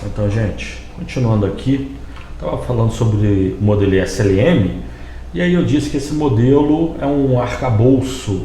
Então, gente, continuando aqui, estava falando sobre o modelo SLM, e aí eu disse que esse modelo é um arcabouço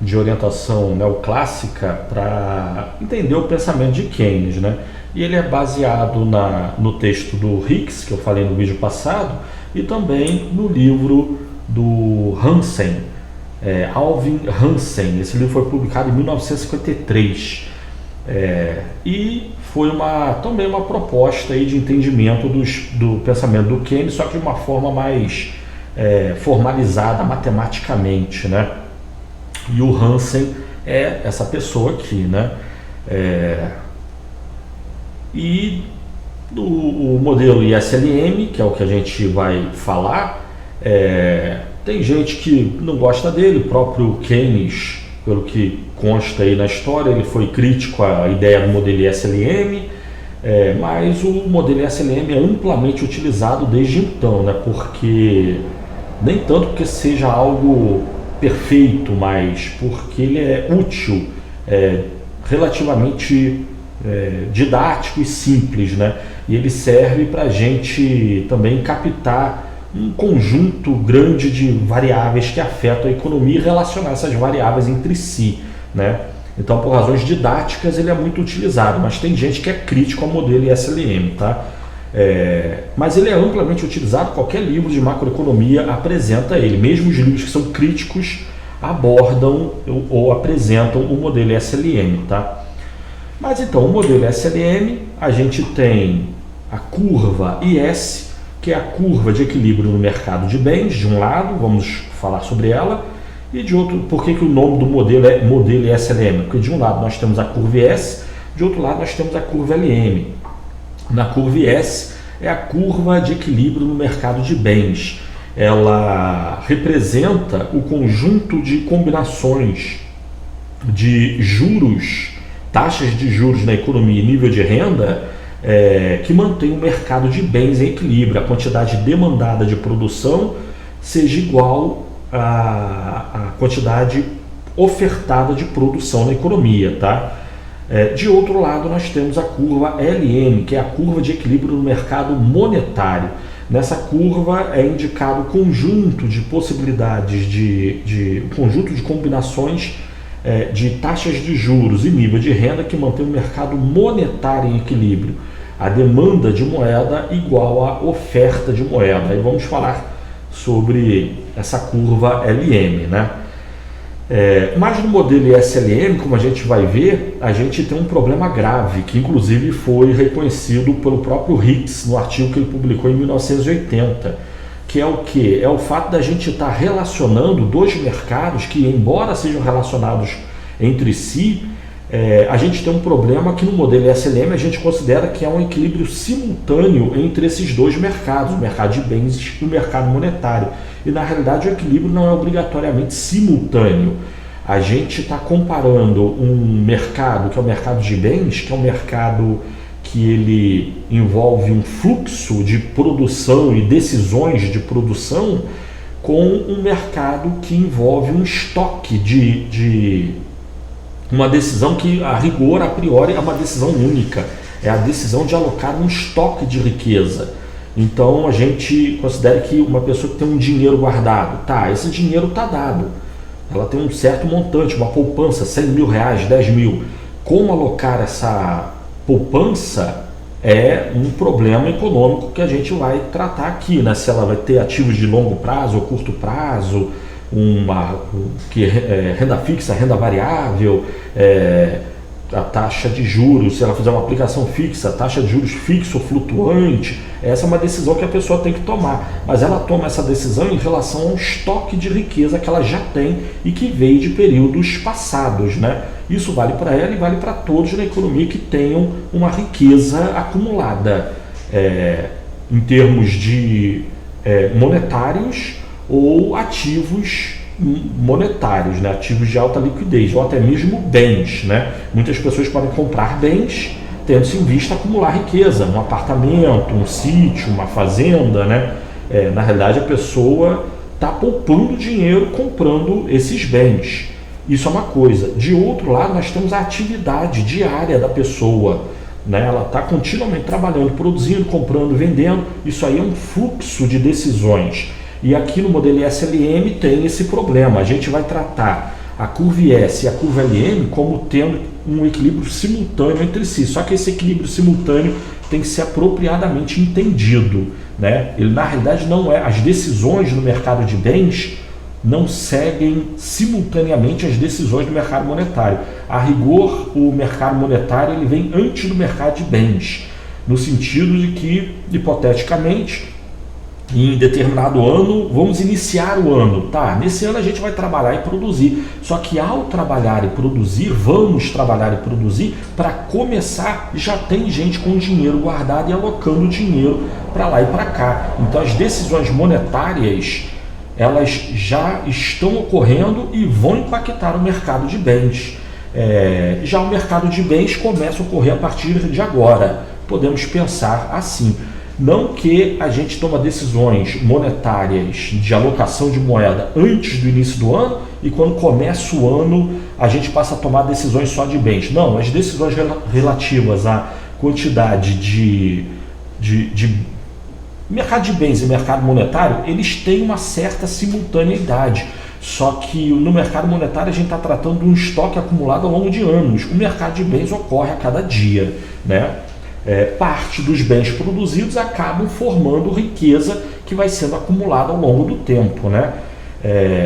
de orientação neoclássica para entender o pensamento de Keynes, né? E ele é baseado no texto do Hicks, que eu falei no vídeo passado, e também no livro do Hansen, Alvin Hansen. Esse livro foi publicado em 1953. E foi também uma proposta aí de entendimento do pensamento do Keynes, só que de uma forma mais formalizada matematicamente, né? E o Hansen é essa pessoa aqui, né? E o modelo ISLM, que é o que a gente vai falar, tem gente que não gosta dele. O próprio Keynes, pelo que consta aí na história, ele foi crítico à ideia do modelo ISLM, mas o modelo ISLM é amplamente utilizado desde então, né? Porque nem tanto porque seja algo perfeito, mas porque ele é útil, relativamente didático e simples, né? E ele serve para a gente também captar um conjunto grande de variáveis que afetam a economia e relacionar essas variáveis entre si, né? Então, por razões didáticas, ele é muito utilizado, mas tem gente que é crítico ao modelo ISLM, tá? Mas ele é amplamente utilizado, qualquer livro de macroeconomia apresenta ele, mesmo os livros que são críticos abordam ou apresentam o modelo ISLM, tá? Mas então, o modelo SLM, a gente tem a curva IS, que é a curva de equilíbrio no mercado de bens, de um lado, vamos falar sobre ela, e de outro. Por que o nome do modelo é modelo SLM? Porque de um lado nós temos a curva IS, de outro lado nós temos a curva LM. Na curva IS é a curva de equilíbrio no mercado de bens. Ela representa o conjunto de combinações de juros, taxas de juros na economia e nível de renda, que mantém o mercado de bens em equilíbrio, a quantidade demandada de produção seja igual à quantidade ofertada de produção na economia, tá? De outro lado, nós temos a curva LM, que é a curva de equilíbrio no mercado monetário. Nessa curva é indicado o conjunto de possibilidades, conjunto de combinações de taxas de juros e nível de renda que mantém o mercado monetário em equilíbrio. A demanda de moeda igual à oferta de moeda. Aí vamos falar sobre essa curva LM, né? Mas no modelo ISLM, como a gente vai ver, a gente tem um problema grave, que inclusive foi reconhecido pelo próprio Hicks no artigo que ele publicou em 1980, que é o quê? É o fato da gente estar relacionando dois mercados que, embora sejam relacionados entre si, a gente tem um problema que no modelo SLM a gente considera que é um equilíbrio simultâneo entre esses dois mercados, o mercado de bens e o mercado monetário. E na realidade o equilíbrio não é obrigatoriamente simultâneo. A gente está comparando um mercado que é o mercado de bens, que é um mercado que ele envolve um fluxo de produção e decisões de produção, com um mercado que envolve um estoque de uma decisão que, a rigor, a priori, é uma decisão única. É a decisão de alocar um estoque de riqueza. Então, a gente considera que uma pessoa que tem um dinheiro guardado, esse dinheiro está dado. Ela tem um certo montante, uma poupança, 100 mil reais, 10 mil. Como alocar essa poupança é um problema econômico que a gente vai tratar aqui, né? Se ela vai ter ativos de longo prazo ou curto prazo, renda fixa, renda variável, a taxa de juros, se ela fizer uma aplicação fixa, a taxa de juros fixo ou flutuante. Essa é uma decisão que a pessoa tem que tomar, mas ela toma essa decisão em relação ao estoque de riqueza que ela já tem e que veio de períodos passados, né? Isso vale para ela e vale para todos na economia que tenham uma riqueza acumulada, em termos de monetários ou ativos monetários, né? Ativos de alta liquidez, ou até mesmo bens, né? Muitas pessoas podem comprar bens tendo-se em vista acumular riqueza, um apartamento, um sítio, uma fazenda, né? Na realidade, a pessoa está poupando dinheiro comprando esses bens. Isso é uma coisa. De outro lado, nós temos a atividade diária da pessoa, né? Ela está continuamente trabalhando, produzindo, comprando, vendendo. Isso aí é um fluxo de decisões. E aqui no modelo SLM tem esse problema. A gente vai tratar a curva IS e a curva LM como tendo um equilíbrio simultâneo entre si. Só que esse equilíbrio simultâneo tem que ser apropriadamente entendido, né? Ele, na realidade, não é. As decisões no mercado de bens não seguem simultaneamente as decisões do mercado monetário. A rigor, o mercado monetário ele vem antes do mercado de bens, no sentido de que, hipoteticamente, em determinado ano, vamos iniciar o ano. Tá, nesse ano a gente vai trabalhar e produzir. Só que ao trabalhar e produzir, vamos trabalhar e produzir, para começar, já tem gente com dinheiro guardado e alocando dinheiro para lá e para cá. Então as decisões monetárias, elas já estão ocorrendo e vão impactar o mercado de bens. Já o mercado de bens começa a ocorrer a partir de agora. Podemos pensar assim. Não que a gente toma decisões monetárias de alocação de moeda antes do início do ano e quando começa o ano a gente passa a tomar decisões só de bens. Não, as decisões relativas à quantidade de mercado de bens e mercado monetário, eles têm uma certa simultaneidade. Só que no mercado monetário a gente está tratando de um estoque acumulado ao longo de anos. O mercado de bens ocorre a cada dia, né? Parte dos bens produzidos acabam formando riqueza que vai sendo acumulada ao longo do tempo, né?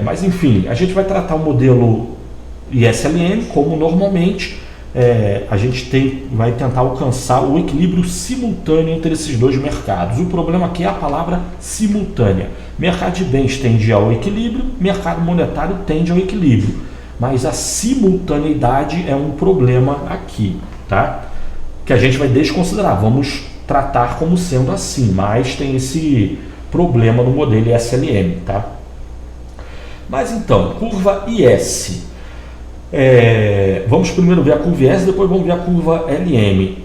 Mas enfim, a gente vai tratar o modelo ISLM como normalmente a gente vai tentar alcançar o equilíbrio simultâneo entre esses dois mercados. O problema aqui é a palavra simultânea. Mercado de bens tende ao equilíbrio, mercado monetário tende ao equilíbrio, mas a simultaneidade é um problema aqui, tá? Que a gente vai desconsiderar, vamos tratar como sendo assim, mas tem esse problema no modelo SLM, tá? Mas então, curva IS. Vamos primeiro ver a curva IS, depois vamos ver a curva LM.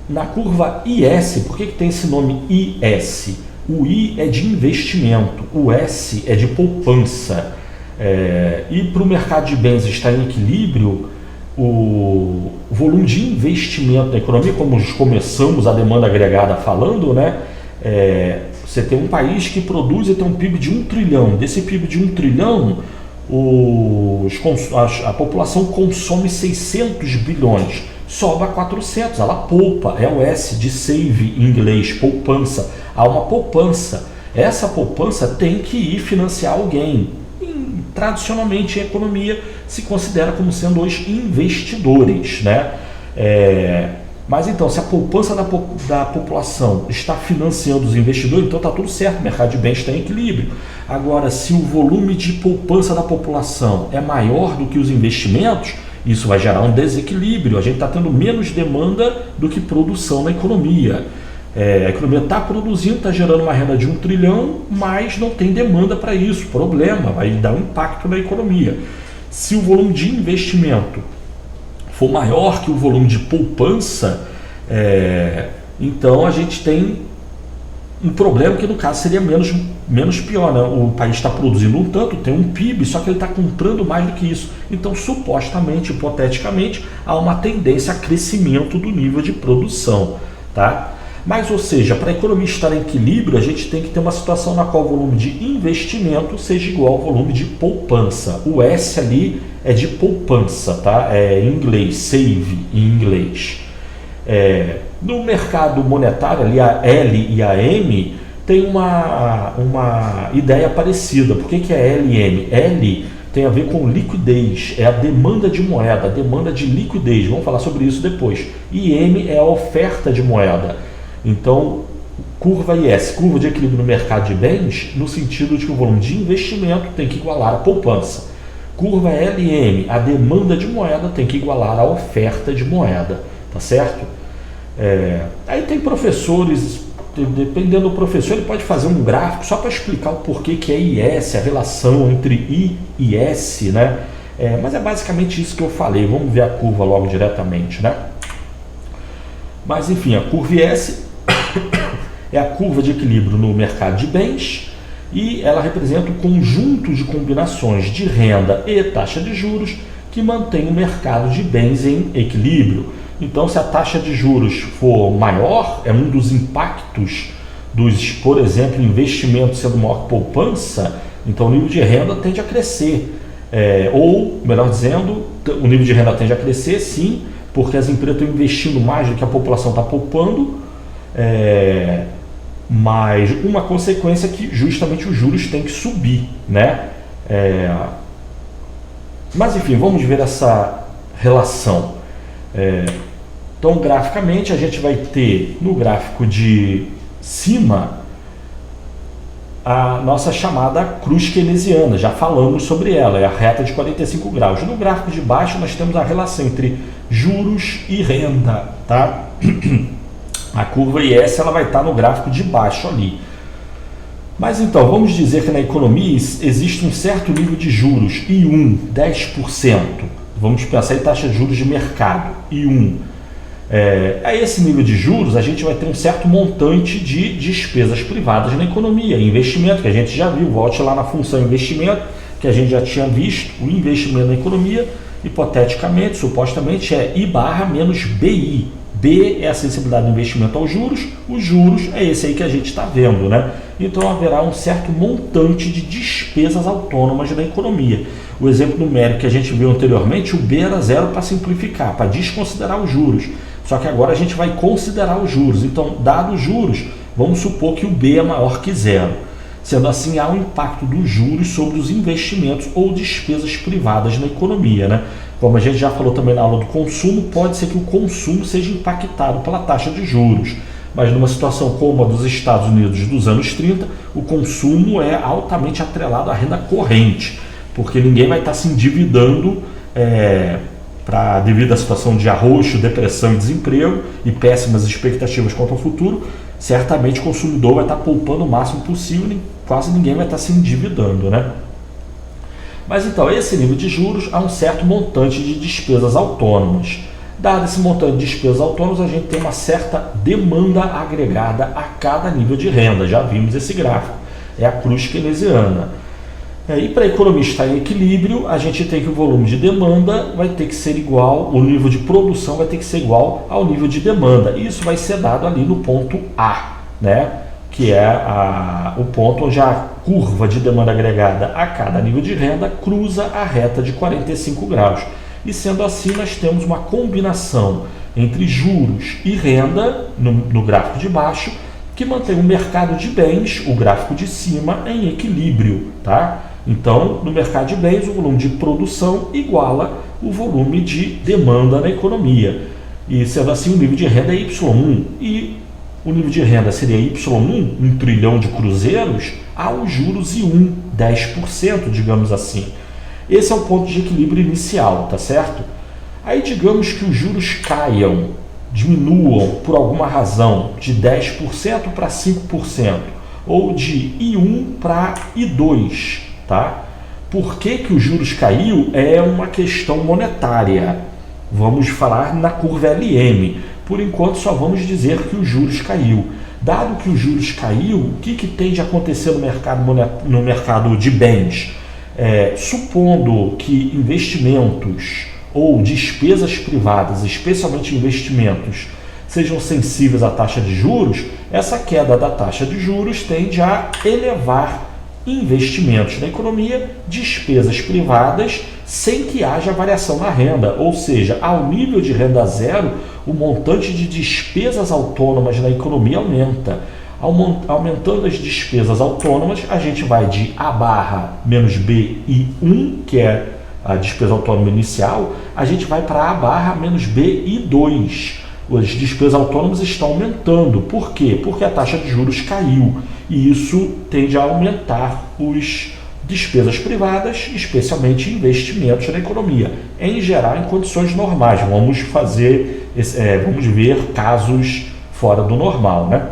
Na curva IS, por que tem esse nome IS? O I é de investimento, o S é de poupança. E para o mercado de bens estar em equilíbrio, o volume de investimento na economia, como começamos a demanda agregada falando, né? Você tem um país que produz e tem um PIB de 1 trilhão. Desse PIB de 1 trilhão, a população consome 600 bilhões. Sobra 400, ela poupa. É o S de save em inglês, poupança. Há uma poupança. Essa poupança tem que ir financiar alguém. Tradicionalmente, em economia, se considera como sendo os investidores, né? Mas então, se a poupança da população está financiando os investidores, então está tudo certo, o mercado de bens está em equilíbrio. Agora, se o volume de poupança da população é maior do que os investimentos, isso vai gerar um desequilíbrio. A gente está tendo menos demanda do que produção na economia. A economia está produzindo, está gerando uma renda de 1 trilhão, mas não tem demanda para isso. Problema, vai dar um impacto na economia. Se o volume de investimento for maior que o volume de poupança, então a gente tem um problema que no caso seria menos pior, né? O país está produzindo um tanto, tem um PIB, só que ele está comprando mais do que isso. Então, supostamente, hipoteticamente, há uma tendência a crescimento do nível de produção, tá? Mas, ou seja, para a economia estar em equilíbrio, a gente tem que ter uma situação na qual o volume de investimento seja igual ao volume de poupança. O S ali é de poupança, tá? Em inglês, save em inglês. No mercado monetário, ali a L e a M, tem uma ideia parecida. Por que é L e M? L tem a ver com liquidez, é a demanda de moeda, a demanda de liquidez. Vamos falar sobre isso depois. E M é a oferta de moeda. Então, curva IS, curva de equilíbrio no mercado de bens, no sentido de que o volume de investimento tem que igualar a poupança. Curva LM, a demanda de moeda tem que igualar a oferta de moeda, tá certo? Aí tem professores, dependendo do professor, ele pode fazer um gráfico só para explicar o porquê que é IS, a relação entre I e S, né? Mas é basicamente isso que eu falei. Vamos ver a curva logo diretamente, né? Mas enfim, a curva IS é a curva de equilíbrio no mercado de bens e ela representa o conjunto de combinações de renda e taxa de juros que mantém o mercado de bens em equilíbrio. Então, se a taxa de juros for maior, é um dos impactos dos, por exemplo, investimentos sendo maior que poupança, então o nível de renda tende a crescer. Ou, melhor dizendo, o nível de renda tende a crescer, sim, porque as empresas estão investindo mais do que a população está poupando, mas uma consequência é que justamente os juros têm que subir, né? Mas enfim, vamos ver essa relação. Então, graficamente, a gente vai ter no gráfico de cima a nossa chamada cruz keynesiana, já falamos sobre ela, é a reta de 45 graus. No gráfico de baixo, nós temos a relação entre juros e renda, tá? A curva IS ela vai estar no gráfico de baixo ali. Mas então, vamos dizer que na economia existe um certo nível de juros, I1, 10%. Vamos pensar em taxa de juros de mercado, I1. A esse nível de juros, a gente vai ter um certo montante de despesas privadas na economia, investimento, que a gente já viu, volte lá na função investimento, que a gente já tinha visto, o investimento na economia, hipoteticamente, supostamente, é I barra menos BI. B é a sensibilidade do investimento aos juros, os juros é esse aí que a gente está vendo, né? Então haverá um certo montante de despesas autônomas na economia. O exemplo numérico que a gente viu anteriormente, o B era zero para simplificar, para desconsiderar os juros. Só que agora a gente vai considerar os juros. Então, dados os juros, vamos supor que o B é maior que zero. Sendo assim, há um impacto dos juros sobre os investimentos ou despesas privadas na economia, né? Como a gente já falou também na aula do consumo, pode ser que o consumo seja impactado pela taxa de juros. Mas numa situação como a dos Estados Unidos dos anos 30, o consumo é altamente atrelado à renda corrente, porque ninguém vai estar se endividando devido à situação de arroxo, depressão e desemprego e péssimas expectativas quanto ao futuro. Certamente o consumidor vai estar poupando o máximo possível e quase ninguém vai estar se endividando, né? Mas então, esse nível de juros, há um certo montante de despesas autônomas. Dado esse montante de despesas autônomas, a gente tem uma certa demanda agregada a cada nível de renda. Já vimos esse gráfico, é a cruz keynesiana. E para a economia estar em equilíbrio, a gente tem que o volume de demanda vai ter que ser igual, o nível de produção vai ter que ser igual ao nível de demanda. E isso vai ser dado ali no ponto A, né? Que é o ponto onde a curva de demanda agregada a cada nível de renda cruza a reta de 45 graus. E sendo assim, nós temos uma combinação entre juros e renda, no gráfico de baixo, que mantém o mercado de bens, o gráfico de cima, em equilíbrio, tá? Então, no mercado de bens, o volume de produção iguala o volume de demanda na economia. E sendo assim, o nível de renda é Y1. E o nível de renda seria Y1, 1 trilhão de cruzeiros, aos juros I1, 10%, digamos assim. Esse é o ponto de equilíbrio inicial, tá certo? Aí digamos que os juros caiam, diminuam por alguma razão de 10% para 5%, ou de I1 para I2, tá? Por que os juros caiu é uma questão monetária. Vamos falar na curva LM. Por enquanto só vamos dizer que os juros caiu. Dado que os juros caiu, o que tende a acontecer no mercado de bens? Supondo que investimentos ou despesas privadas, especialmente investimentos, sejam sensíveis à taxa de juros, essa queda da taxa de juros tende a elevar investimentos na economia, despesas privadas, sem que haja variação na renda, ou seja, ao nível de renda zero, o montante de despesas autônomas na economia aumenta. Aumentando as despesas autônomas, a gente vai de A barra menos BI1, que é a despesa autônoma inicial, a gente vai para A barra menos BI2. As despesas autônomas estão aumentando. Por quê? Porque a taxa de juros caiu. E isso tende a aumentar as despesas privadas, especialmente investimentos na economia. Em geral, em condições normais. Vamos ver casos fora do normal, né?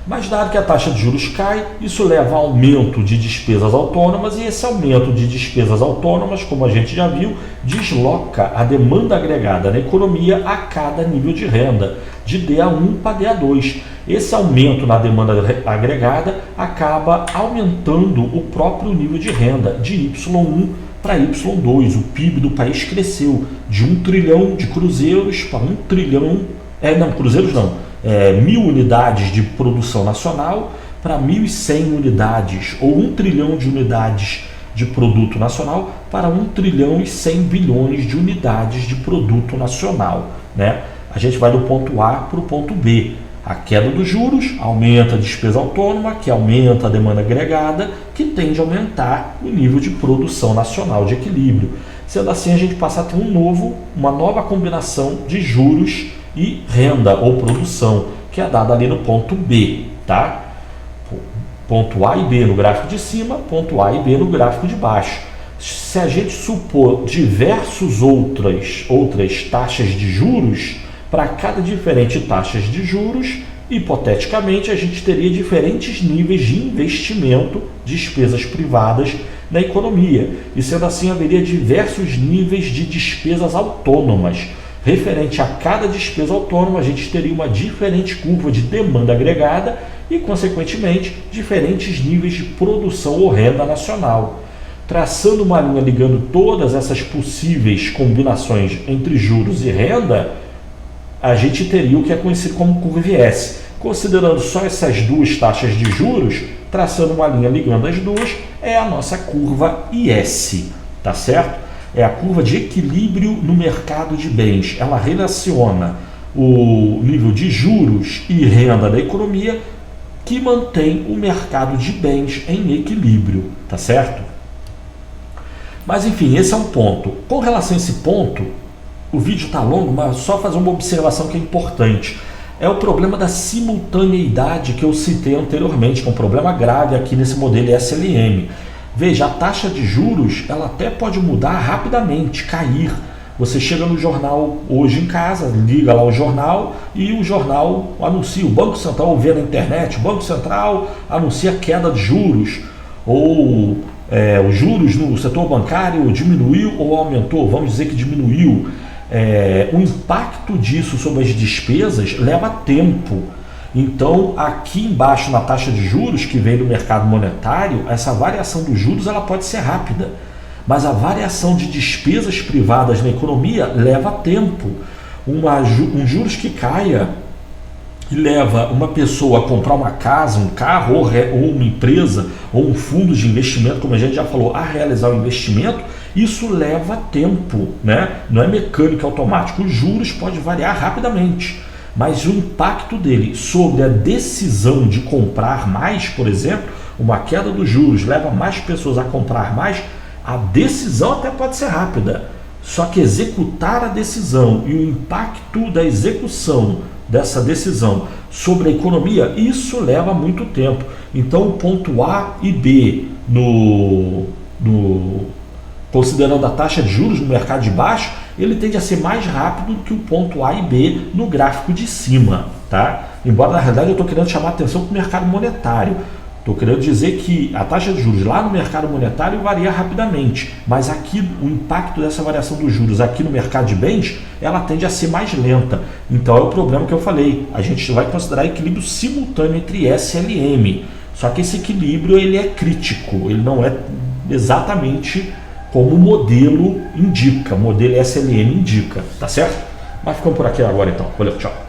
Mas dado que a taxa de juros cai, isso leva a aumento de despesas autônomas, e esse aumento de despesas autônomas, como a gente já viu, desloca a demanda agregada na economia a cada nível de renda, de DA1 para DA2. Esse aumento na demanda agregada acaba aumentando o próprio nível de renda, de Y1 para Y2. O PIB do país cresceu de 1 trilhão de cruzeiros para 1 trilhão, cruzeiros não, 1.000 unidades de produção nacional para 1.100 unidades, ou 1 trilhão de unidades de produto nacional para 1 trilhão e 100 bilhões de unidades de produto nacional, né? A gente vai do ponto A para o ponto B. A queda dos juros aumenta a despesa autônoma, que aumenta a demanda agregada, que tende a aumentar o nível de produção nacional de equilíbrio. Sendo assim, a gente passa a ter uma nova combinação de juros e renda ou produção, que é dada ali no ponto B, tá? Ponto A e B no gráfico de cima, ponto A e B no gráfico de baixo. Se a gente supor diversas outras taxas de juros, para cada diferente taxas de juros, hipoteticamente, a gente teria diferentes níveis de investimento, despesas privadas na economia. E sendo assim, haveria diversos níveis de despesas autônomas. Referente a cada despesa autônoma, a gente teria uma diferente curva de demanda agregada e, consequentemente, diferentes níveis de produção ou renda nacional. Traçando uma linha ligando todas essas possíveis combinações entre juros e renda, a gente teria o que é conhecido como curva S. Considerando só essas duas taxas de juros, traçando uma linha ligando as duas, é a nossa curva IS, tá certo? É a curva de equilíbrio no mercado de bens. Ela relaciona o nível de juros e renda da economia que mantém o mercado de bens em equilíbrio, tá certo? Mas enfim, esse é um ponto. Com relação a esse ponto, o vídeo está longo, mas só fazer uma observação que é importante. É o problema da simultaneidade que eu citei anteriormente, que é um problema grave aqui nesse modelo SLM. Veja, a taxa de juros ela até pode mudar rapidamente, cair. Você chega no jornal hoje em casa, liga lá o jornal e o jornal anuncia, o Banco Central, ou vê na internet, o Banco Central anuncia queda de juros, ou os juros no setor bancário diminuiu ou aumentou, vamos dizer que diminuiu. O impacto disso sobre as despesas leva tempo. Então, aqui embaixo na taxa de juros que vem do mercado monetário, essa variação dos juros ela pode ser rápida, mas a variação de despesas privadas na economia leva tempo. Um juros que caia e leva uma pessoa a comprar uma casa, um carro, ou uma empresa, ou um fundo de investimento, como a gente já falou, a realizar o investimento, isso leva tempo, né? Não é mecânico automático. Os juros pode variar rapidamente, mas o impacto dele sobre a decisão de comprar mais, por exemplo, uma queda dos juros leva mais pessoas a comprar mais, a decisão até pode ser rápida, só que executar a decisão e o impacto da execução dessa decisão sobre a economia, isso leva muito tempo. Então, o ponto A e B, considerando a taxa de juros no mercado de baixo, ele tende a ser mais rápido que o ponto A e B no gráfico de cima, tá? Embora, na realidade, eu estou querendo chamar a atenção para o mercado monetário. Estou querendo dizer que a taxa de juros lá no mercado monetário varia rapidamente, mas aqui o impacto dessa variação dos juros aqui no mercado de bens, ela tende a ser mais lenta. Então é o problema que eu falei, a gente vai considerar equilíbrio simultâneo entre S e LM, só que esse equilíbrio ele é crítico, ele não é exatamente como o modelo indica, o modelo SLM indica, tá certo? Mas ficamos por aqui agora então, valeu, tchau!